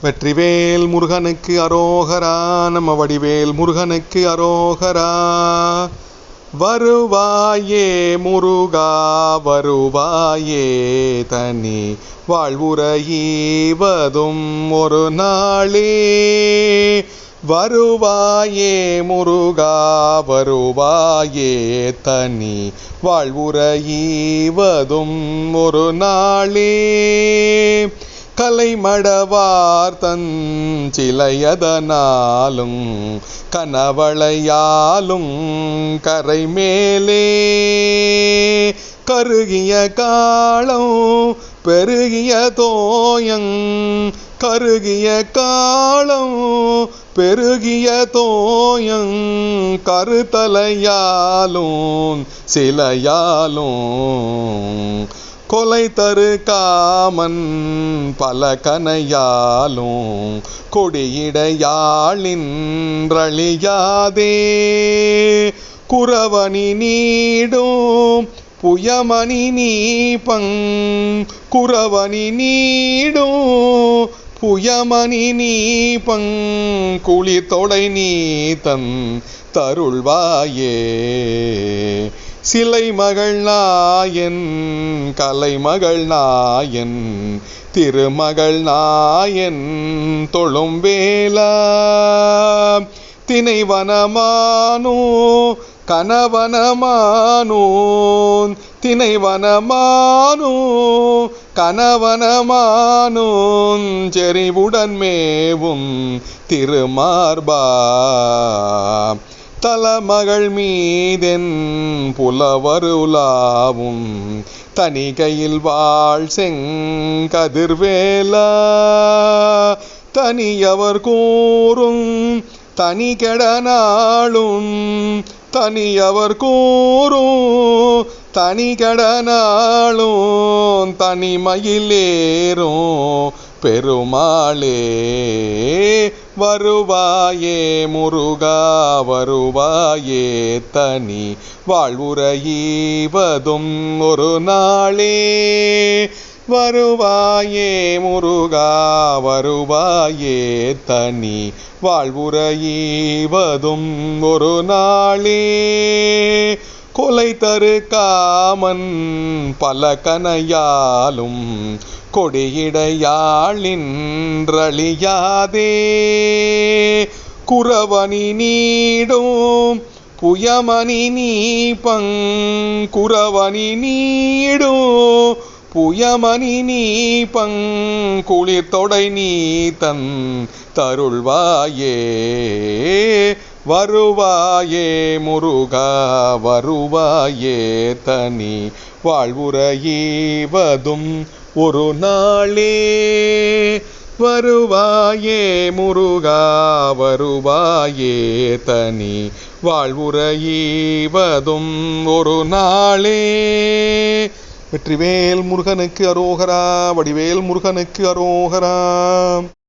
வெற்றிவேல் முருகனுக்கு அரோகரா. நம்ம வடிவேல் முருகனுக்கு அரோகரா. வருவாயே முருகா வருவாயே, தனி வாழ்வுரையீவதும் ஒரு நாளே. வருவாயே முருகா வருவாயே, தனி வாழ்வுரையீவதும் ஒரு நாளே. கலைமடவார் தஞ்சிலையதனாலும் கனவளையாலும் கரை மேலே. கருகிய காலம் பெருகிய தோயங், கருகிய காலம் பெருகிய தோயங், கருத்தலையாலும் சிலையாலும் கொலை தரு காமன் பல கனையாலும் கொடியிடையாளின்றழியாதே. குறவனி நீடும் புயமணி நீபங், குறவனி நீடும் புயமணி நீபங், குளிர் தொடை நீதன் தருள்வாயே. சிலை மகள் நாயன் கலைமகள் நாயன் திருமகள் நாயன் தொழும் வேளா. தினைவனமானோ கனவனமானோன், தினைவனமானோ கனவனமானோன், செறிவுடன் மேவும் திருமார்பா. தலமகள் மீதென் புலவருளாவும் தனிகையில் வாழ் செங்கதிர்வேலா. தனியவர் கூறும் தனி கெடனாளும், தனியவர் கூறும் தனி கெடனாளும், தனிமயிலேறும் பெருமாளே. வருவாயே முருகா வருவாயே, தனி வாழ்வுரையீவதும் ஒரு நாளே. வருவாயே முருகா வருவாயே, தனி வாழ்வுரையீவதும் ஒரு நாளே. கொலை தரு காமன் பல கனையாலும் கொடியிடையாளின்றழியாதே. குறவனி நீடும் புயமணி நீபங், குறவனி நீடும் புயமணி நீபங், குளிர் தொடை நீதன் தருள்வாயே. வருவாயே முருகா வருவாயே, தனி வாழ்வுரையீவதும் ஒரு நாளே. வருவாயே முருகா வருவாயே, தனி வாழ்வுரையீவதும் ஒரு நாளே. வெற்றிவேல் முருகனுக்கு அரோகரா. வடிவேல் முருகனுக்கு அரோகரா.